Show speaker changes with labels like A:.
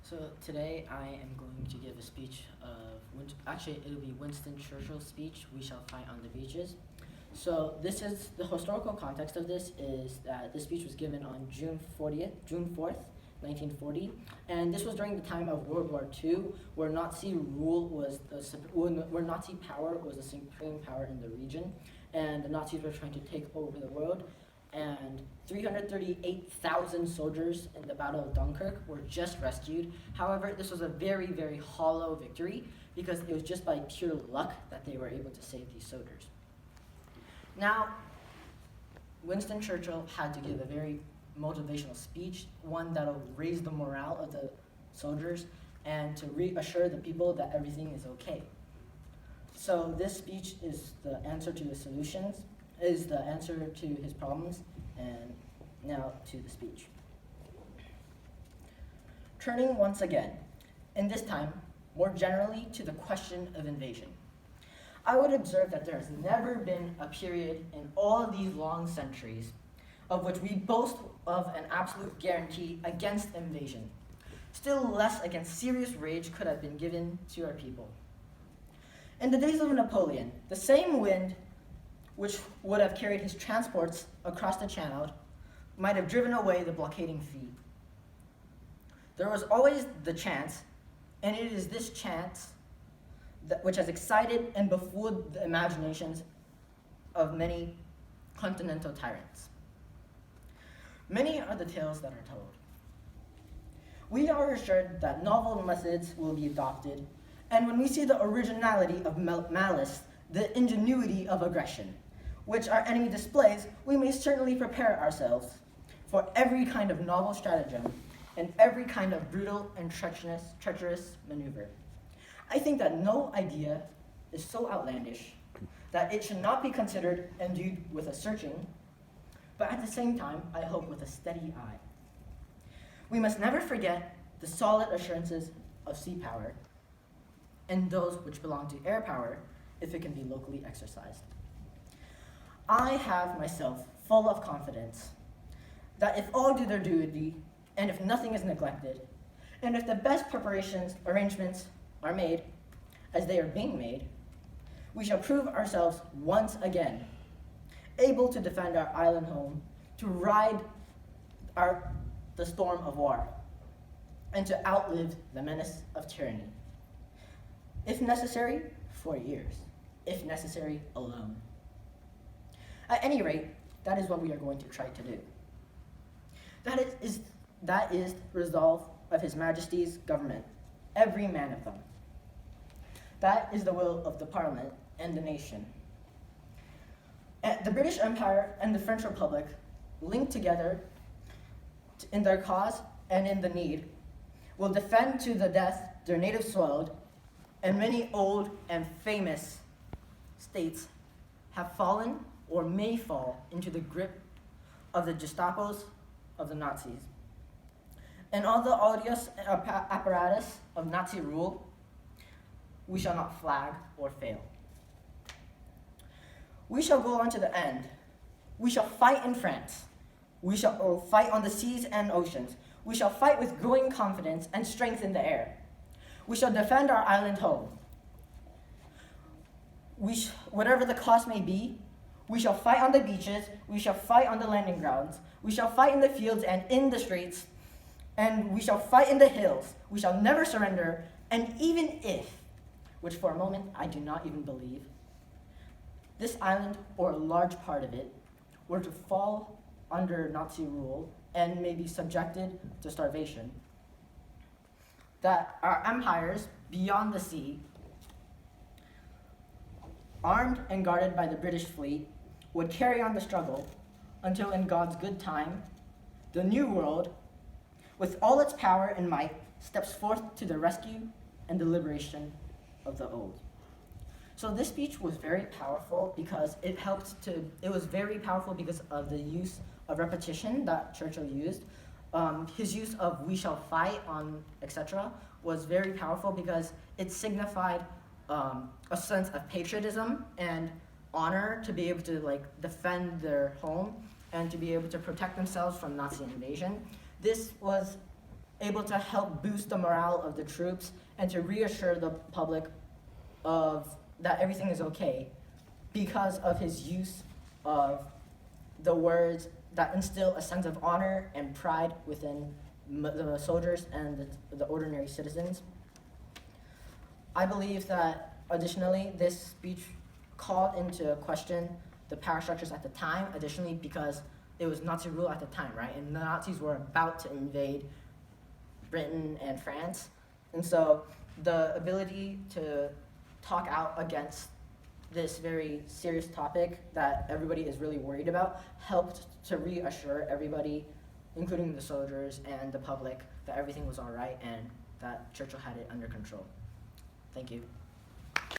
A: So today I am going to give a speech of, actually it'll be Winston Churchill's speech, "We Shall Fight on the Beaches." So this is, the historical context of this is that this speech was given on June 4th, 1940, and this was during the time of World War II, where Nazi rule was where Nazi power was the supreme power in the region, and the Nazis were trying to take over the world. And 338,000 soldiers in the Battle of Dunkirk were just rescued. However, this was a very, very hollow victory because it was just by pure luck that they were able to save these soldiers. Now, Winston Churchill had to give a very motivational speech, one that'll raise the morale of the soldiers and to reassure the people that everything is okay. So this speech is the answer to his solutions, is the answer to his problems, and now to the speech. Turning once again, and this time more generally to the question of invasion. I would observe that there has never been a period in all of these long centuries of which we boast of an absolute guarantee against invasion. Still less against serious rage could have been given to our people. In the days of Napoleon, the same wind which would have carried his transports across the Channel might have driven away the blockading fleet. There was always the chance, and it is this chance which has excited and befooled the imaginations of many continental tyrants. Many are the tales that are told. We are assured that novel methods will be adopted, and when we see the originality of malice, the ingenuity of aggression, which our enemy displays, we may certainly prepare ourselves for every kind of novel stratagem and every kind of brutal and treacherous maneuver. I think that no idea is so outlandish that it should not be considered and viewed with a searching, but at the same time, I hope with a steady eye. We must never forget the solid assurances of sea power and those which belong to air power if it can be locally exercised. I have myself full of confidence that if all do their duty, and if nothing is neglected, and if the best arrangements are made, as they are being made, we shall prove ourselves once again able to defend our island home, to ride the storm of war, and to outlive the menace of tyranny. If necessary, for years. If necessary, alone. At any rate, that is what we are going to try to do. That is the resolve of His Majesty's government, every man of them. That is the will of the Parliament and the nation. The British Empire and the French Republic, linked together in their cause and in the need, will defend to the death their native soil, and many old and famous states have fallen or may fall into the grip of the Gestapos of the Nazis. And all the odious apparatus of Nazi rule, we shall not flag or fail. We shall go on to the end. We shall fight in France. We shall fight on the seas and oceans. We shall fight with growing confidence and strength in the air. We shall defend our island home. Whatever the cost may be, we shall fight on the beaches, we shall fight on the landing grounds, we shall fight in the fields and in the streets, and we shall fight in the hills. We shall never surrender, and even if, which for a moment I do not even believe, this island, or a large part of it, were to fall under Nazi rule and may be subjected to starvation, that our empires beyond the sea, armed and guarded by the British fleet, would carry on the struggle until in God's good time, the New World, with all its power and might, steps forth to the rescue and the liberation of the old. So this speech was very powerful because it was very powerful because of the use of repetition that Churchill used. His use of "we shall fight" etc. was very powerful because it signified a sense of patriotism and honor to be able to defend their home and to be able to protect themselves from Nazi invasion. This was able to help boost the morale of the troops and to reassure the public of that everything is okay because of his use of the words that instill a sense of honor and pride within the soldiers and the ordinary citizens. I believe that, additionally, this speech called into question the power structures at the time, additionally because it was Nazi rule at the time, right? And the Nazis were about to invade Britain and France. And so the ability to talk out against this very serious topic that everybody is really worried about helped to reassure everybody, including the soldiers and the public, that everything was all right and that Churchill had it under control. Thank you.